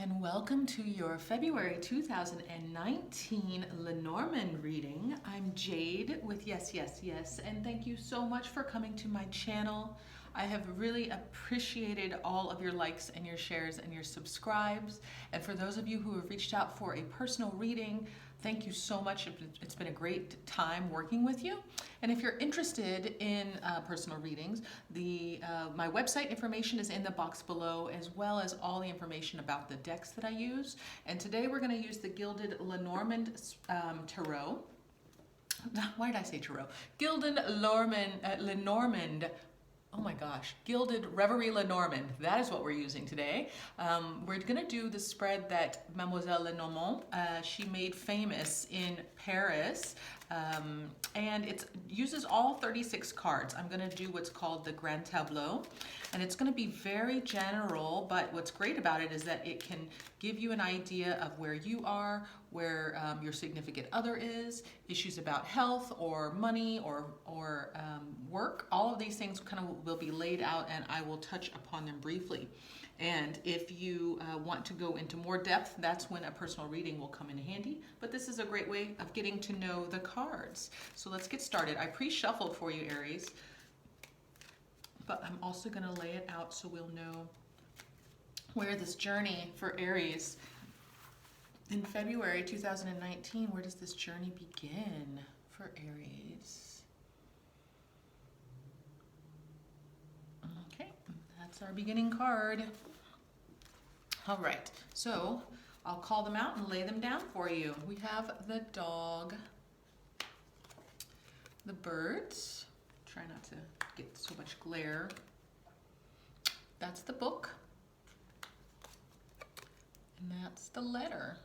and welcome to your February 2019 Lenormand reading. I'm Jade with yesYesYes, and thank you so much for coming to my channel. I have really appreciated all of your likes and your shares and your subscribes. And for those of you who have reached out for a personal reading, thank you so much. It's been a great time working with you. And if you're interested in personal readings, my website information is in the box below, as well as all the information about the decks that I use. And today we're going to use the Gilded Lenormand Tarot. Why did I say Tarot? Gilded Lenormand. Oh my gosh, Gilded Reverie Lenormand. That is what we're using today. We're gonna do the spread that Mademoiselle Lenormand, she made famous in Paris. And it uses all 36 cards. I'm gonna do what's called the Grand Tableau. And it's gonna be very general, but what's great about it is that it can give you an idea of where you are, where your significant other is, issues about health or money or work. All of these things kind of will be laid out, and I will touch upon them briefly. And if you want to go into more depth, that's when a personal reading will come in handy. But this is a great way of getting to know the cards. So let's get started. I pre-shuffled for you, Aries, but I'm also going to lay it out so we'll know where this journey for Aries in February 2019, where does this journey begin for Aries? Okay, that's our beginning card. All right, so I'll call them out and lay them down for you. We have the dog, the birds. Try not to get so much glare. That's the book. And that's the letter.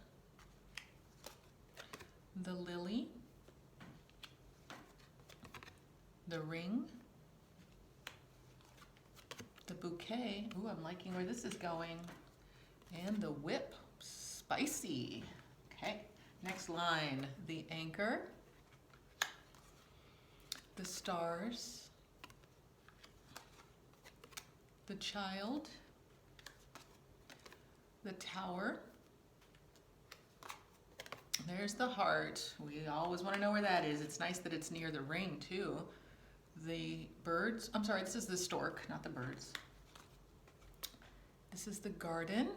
The lily, the ring, the bouquet. Ooh, I'm liking where this is going. And the whip, spicy. Okay, next line, the anchor, the stars, the child, the tower. There's the heart. We always want to know where that is. It's nice that it's near the ring too. The birds, I'm sorry, this is the stork, not the birds. This is the garden.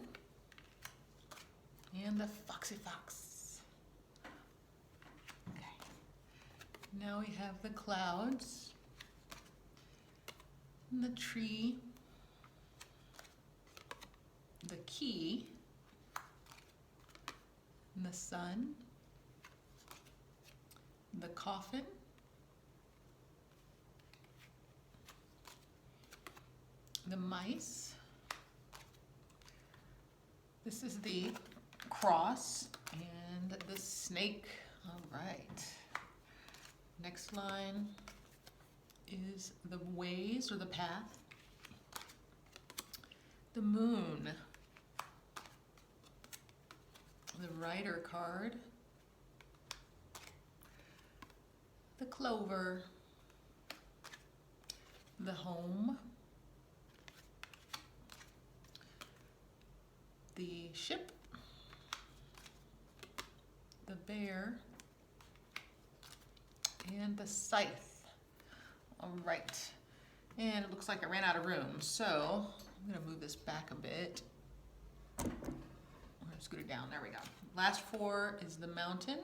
And the foxy fox. Okay. Now we have the clouds. And the tree. The key. And the sun, the coffin, the mice. This is the cross and the snake. All right. Next line is the ways or the path, the moon, the rider card, the clover, the home, the ship, the bear, and the scythe. All right, and it looks like I ran out of room, so I'm gonna move this back a bit. Scoot it down, there we go. Last four is the mountain,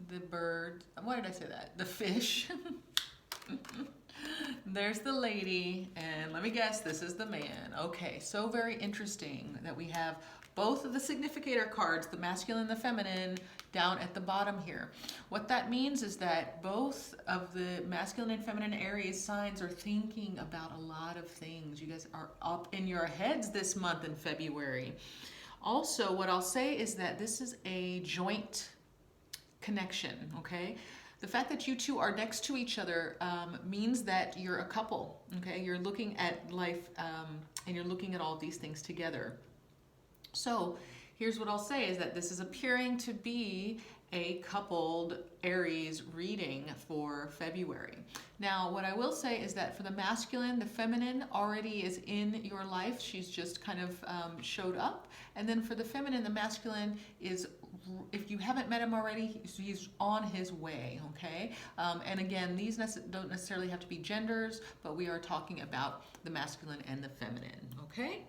the bird, why did I say that? The fish. There's the lady, and let me guess, this is the man. Okay, so very interesting that we have both of the significator cards, the masculine and the feminine, down at the bottom here. What that means is that both of the masculine and feminine Aries signs are thinking about a lot of things. You guys are up in your heads this month in February. Also, what I'll say is that this is a joint connection, okay? The fact that you two are next to each other means that you're a couple, okay? You're looking at life and you're looking at all of these things together. So here's what I'll say is that this is appearing to be a coupled Aries reading for February. Now, what I will say is that for the masculine, the feminine already is in your life. She's just kind of showed up. And then for the feminine, the masculine is, if you haven't met him already, he's on his way, okay? And again, these don't necessarily have to be genders, but we are talking about the masculine and the feminine, okay?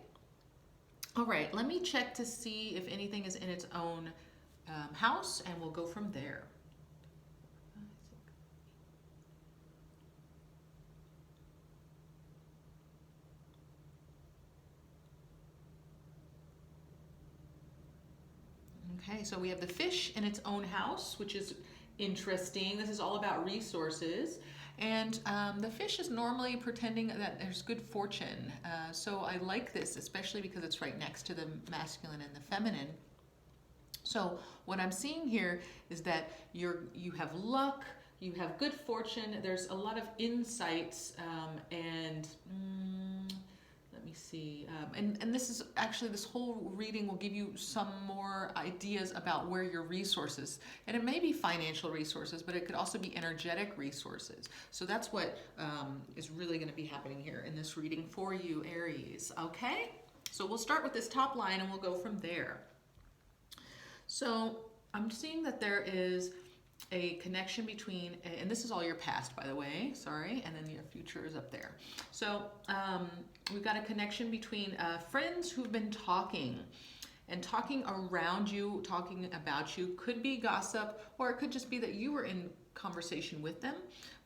All right, let me check to see if anything is in its own house, and we'll go from there. Okay, so we have the fish in its own house, which is interesting. This is all about resources. And the fish is normally pretending that there's good fortune. So I like this, especially because it's right next to the masculine and the feminine. So what I'm seeing here is that you have luck, you have good fortune, there's a lot of insights, and let me see, and this is actually, this whole reading will give you some more ideas about where your resources, and it may be financial resources, but it could also be energetic resources. So that's what is really going to be happening here in this reading for you, Aries, okay? So we'll start with this top line and we'll go from there. So I'm seeing that there is a connection between, and this is all your past, by the way, sorry, and then your future is up there. So we've got a connection between friends who've been talking and talking around you, talking about you. Could be gossip, or it could just be that you were in conversation with them.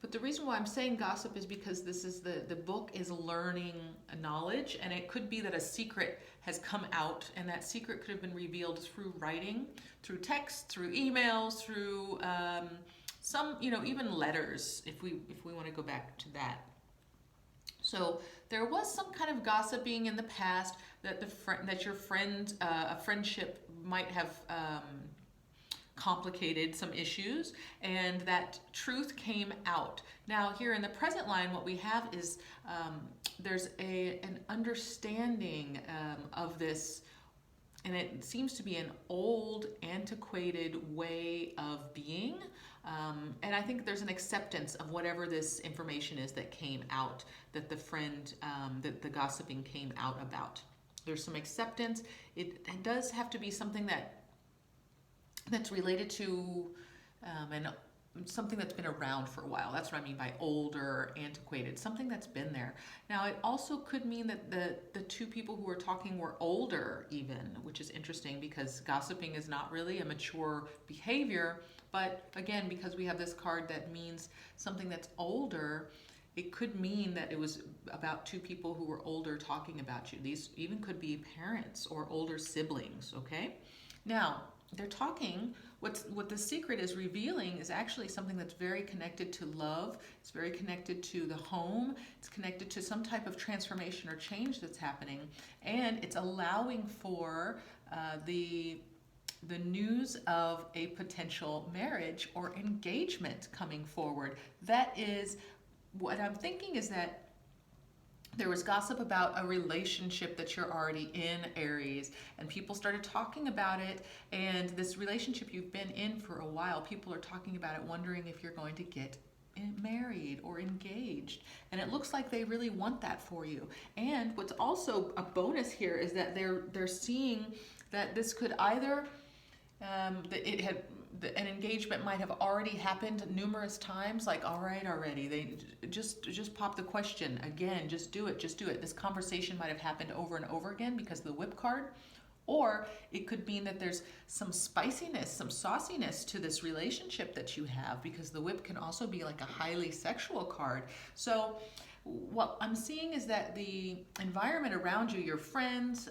But the reason why I'm saying gossip is because this is the book is learning knowledge, and it could be that a secret has come out, and that secret could have been revealed through writing, through text, through emails, through some, even letters, if we want to go back to that. So there was some kind of gossiping in the past that that your friend, a friendship might have complicated some issues, and that truth came out. Now here in the present line, what we have is there's an understanding of this, and it seems to be an old, antiquated way of being. And I think there's an acceptance of whatever this information is that came out, that the friend, that the gossiping came out about. There's some acceptance. It does have to be something that's related to something that's been around for a while. That's what I mean by older, antiquated, something that's been there. Now, it also could mean that the two people who were talking were older even, which is interesting because gossiping is not really a mature behavior. But again, because we have this card that means something that's older, it could mean that it was about two people who were older talking about you. These even could be parents or older siblings, okay? Now, they're talking, what the secret is revealing is actually something that's very connected to love. It's very connected to the home. It's connected to some type of transformation or change that's happening. And it's allowing for the news of a potential marriage or engagement coming forward. That is, what I'm thinking is that there was gossip about a relationship that you're already in, Aries, and people started talking about it, and this relationship you've been in for a while, people are talking about it, wondering if you're going to get married or engaged, and it looks like they really want that for you. And what's also a bonus here is that they're seeing that this could either an engagement might have already happened numerous times, like, all right, already, they just pop the question again, just do it. This conversation might have happened over and over again because of the whip card. Or it could mean that there's some spiciness, some sauciness to this relationship that you have, because the whip can also be like a highly sexual card. So what I'm seeing is that the environment around you, your friends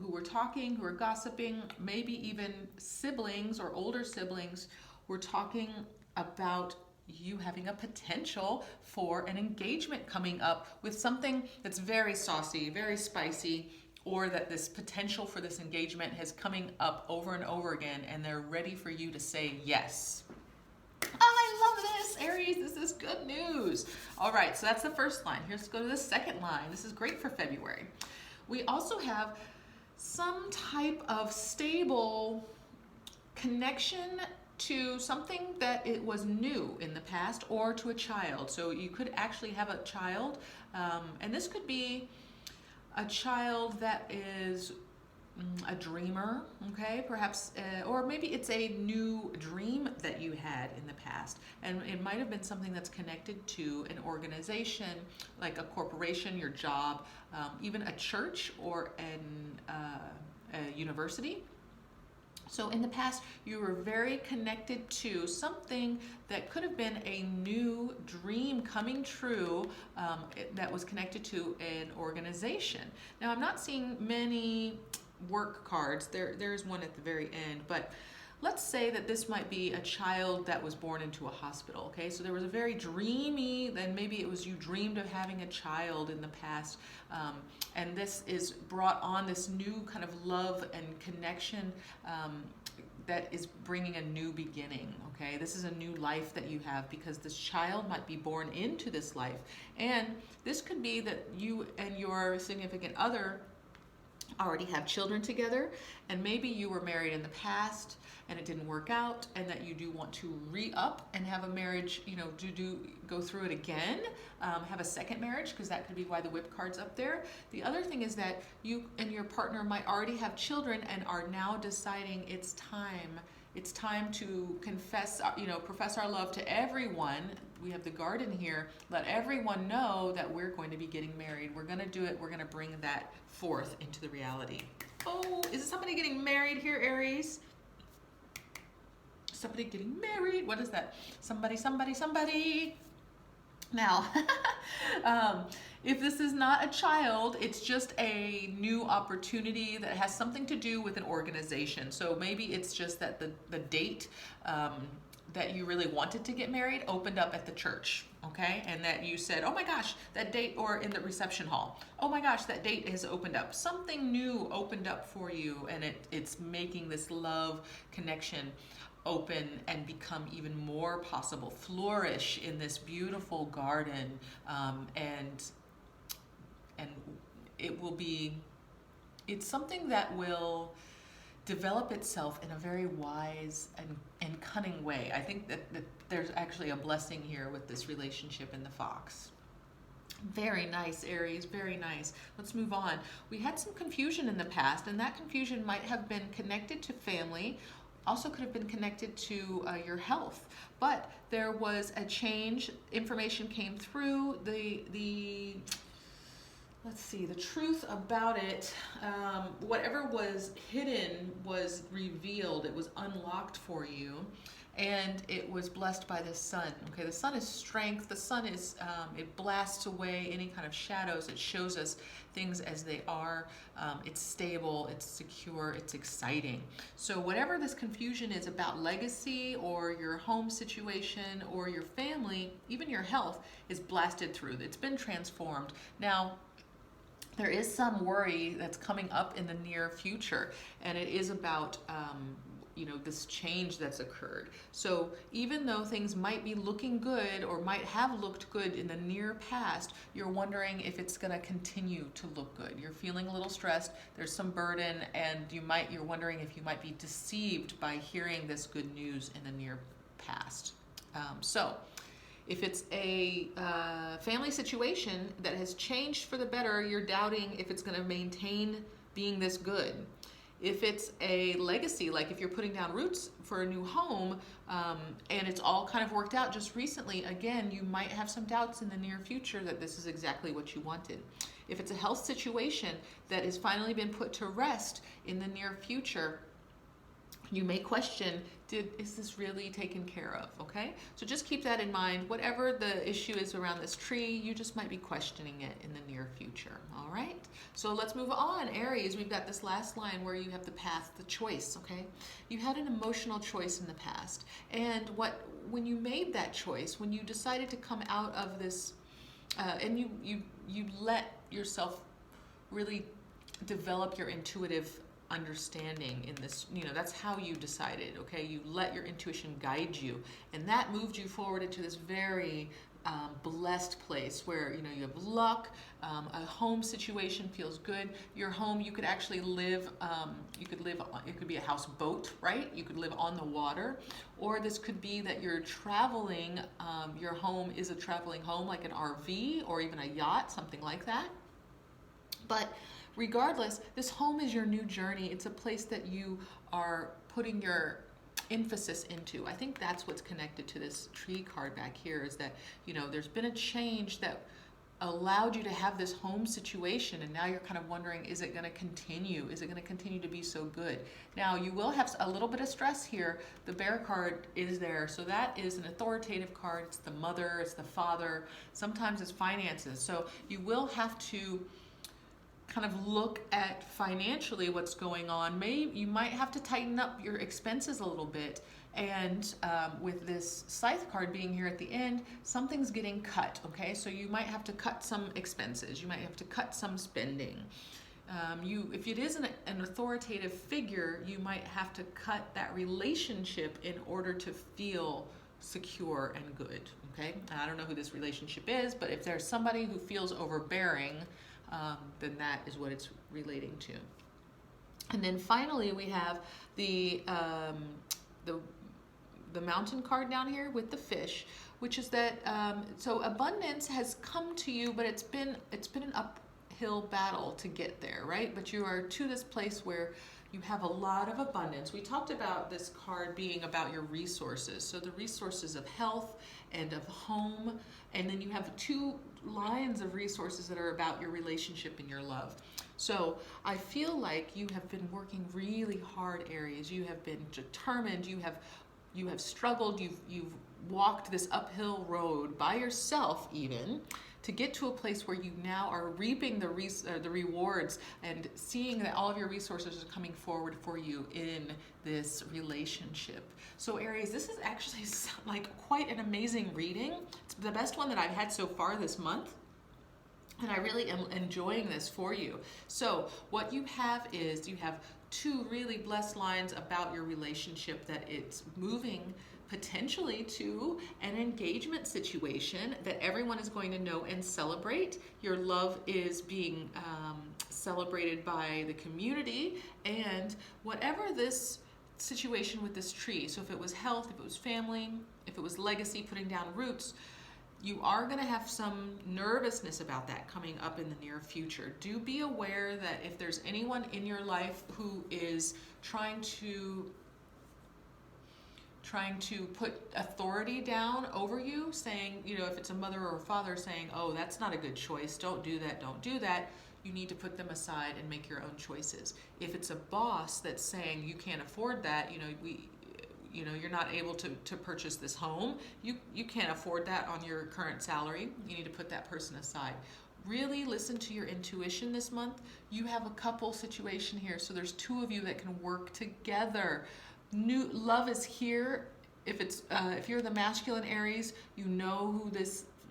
who were talking, who were gossiping, maybe even siblings or older siblings, were talking about you having a potential for an engagement coming up with something that's very saucy, very spicy, or that this potential for this engagement is coming up over and over again, and they're ready for you to say yes. I love this, Aries. This is good news. All right, so that's the first line. Let's go to the second line. This is great for February. We also have some type of stable connection to something that it was new in the past, or to a child. So you could actually have a child, and this could be a child that is a dreamer, okay, perhaps, or maybe it's a new dream that you had in the past, and it might have been something that's connected to an organization, like a corporation, your job, even a church, or a university. So in the past, you were very connected to something that could have been a new dream coming true, that was connected to an organization. Now, I'm not seeing many work cards. There's one at the very end, but let's say that this might be a child that was born into a hospital, okay? So there was a very dreamy, then maybe it was you dreamed of having a child in the past, and this is brought on this new kind of love and connection, that is bringing a new beginning, okay? This is a new life that you have, because this child might be born into this life. And this could be that you and your significant other already have children together, and maybe you were married in the past and it didn't work out, and that you do want to re-up and have a marriage, go through it again, have a second marriage, because that could be why the whip card's up there. The other thing is that you and your partner might already have children and are now deciding it's time to confess, profess our love to everyone. We have the garden here. Let everyone know that we're going to be getting married. We're going to do it. We're going to bring that forth into the reality. Oh, is somebody getting married here, Aries? Somebody getting married? What is that? Somebody. Now, if this is not a child, it's just a new opportunity that has something to do with an organization. So maybe it's just that the date that you really wanted to get married opened up at the church, okay? And that you said, oh my gosh, that date, or in the reception hall, oh my gosh, that date has opened up. Something new opened up for you, and it's making this love connection open and become even more possible, flourish in this beautiful garden, and it's something that will develop itself in a very wise and cunning way. I think that there's actually a blessing here with this relationship in the fox. Very nice, Aries, very nice. Let's move on. We had some confusion in the past, and that confusion might have been connected to family, also could have been connected to your health, but there was a change. Information came through. Let's see, the truth about it, whatever was hidden was revealed. It was unlocked for you, and it was blessed by the sun. Okay, the sun is strength. The sun is, it blasts away any kind of shadows. It shows us things as they are. It's stable, it's secure, it's exciting. So whatever this confusion is about legacy, or your home situation, or your family, even your health, is blasted through. It's been transformed. Now, there is some worry that's coming up in the near future, and it is about this change that's occurred. So even though things might be looking good, or might have looked good in the near past, you're wondering if it's going to continue to look good. You're feeling a little stressed, there's some burden, and you're wondering if you might be deceived by hearing this good news in the near past. So if it's a family situation that has changed for the better, you're doubting if it's going to maintain being this good. If it's a legacy, like if you're putting down roots for a new home, and it's all kind of worked out just recently, again, you might have some doubts in the near future that this is exactly what you wanted. If it's a health situation that has finally been put to rest in the near future, you may question, is this really taken care of, okay? So just keep that in mind. Whatever the issue is around this tree, you just might be questioning it in the near future, all right? So let's move on. Aries, we've got this last line where you have the path, the choice, okay? You had an emotional choice in the past, and when you made that choice, when you decided to come out of this, and you let yourself really develop your intuitive understanding in this, that's how you decided, okay? You let your intuition guide you, and that moved you forward into this very blessed place where you have luck, a home situation feels good. Your home, you could actually live, it could be a houseboat, right? You could live on the water, or this could be that you're traveling, your home is a traveling home like an RV or even a yacht, something like that. But regardless, this home is your new journey. It's a place that you are putting your emphasis into. I think that's what's connected to this tree card back here, is that there's been a change that allowed you to have this home situation, and now you're kind of wondering, is it going to continue? Is it going to continue to be so good? Now you will have a little bit of stress here. The bear card is there, so that is an authoritative card. It's the mother, it's the father, sometimes it's finances. So you will have to kind of look at financially what's going on. Maybe you might have to tighten up your expenses a little bit. And with this scythe card being here at the end, something's getting cut, okay? So you might have to cut some expenses. You might have to cut some spending. If it is an authoritative figure, you might have to cut that relationship in order to feel secure and good, okay? I don't know who this relationship is, but if there's somebody who feels overbearing, then that is what it's relating to. And then finally we have the mountain card down here with the fish, which is that so abundance has come to you, but it's been an uphill battle to get there, right? But you are to this place where you have a lot of abundance. We talked about this card being about your resources, so the resources of health and of home, and then you have two lines of resources that are about your relationship and your love. So I feel like you have been working really hard, Aries. You have been determined. You have struggled. You've walked this uphill road by yourself, even, to get to a place where you now are reaping the rewards and seeing that all of your resources are coming forward for you in this relationship. So Aries, this is actually like quite an amazing reading. It's the best one that I've had so far this month, and I really am enjoying this for you. So what you have is you have two really blessed lines about your relationship, that it's moving potentially to an engagement situation that everyone is going to know and celebrate. Your love is being celebrated by the community, and whatever this situation with this tree, so if it was health, if it was family, if it was legacy, putting down roots, you are going to have some nervousness about that coming up in the near future. Do be aware that if there's anyone in your life who is trying to put authority down over you, saying, if it's a mother or a father saying, oh, that's not a good choice, don't do that, you need to put them aside and make your own choices. If it's a boss that's saying you can't afford that, you're not able to purchase this home, you can't afford that on your current salary, you need to put that person aside. Really listen to your intuition this month. You have a couple situation here, so there's two of you that can work together. New love is here. If you're the masculine Aries, you know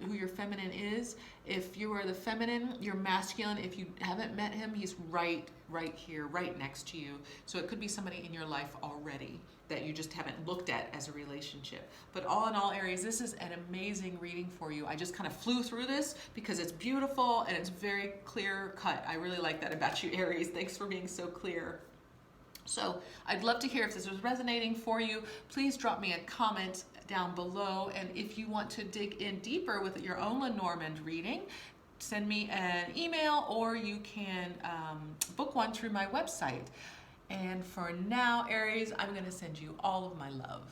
who your feminine is. If you are the feminine, you're masculine. If you haven't met him, he's right here, right next to you. So it could be somebody in your life already that you just haven't looked at as a relationship. But all in all, Aries, this is an amazing reading for you. I just kind of flew through this because it's beautiful and it's very clear cut. I really like that about you, Aries. Thanks for being so clear. So I'd love to hear if this was resonating for you. Please drop me a comment down below. And if you want to dig in deeper with your own Lenormand reading, send me an email, or you can book one through my website. And for now, Aries, I'm going to send you all of my love.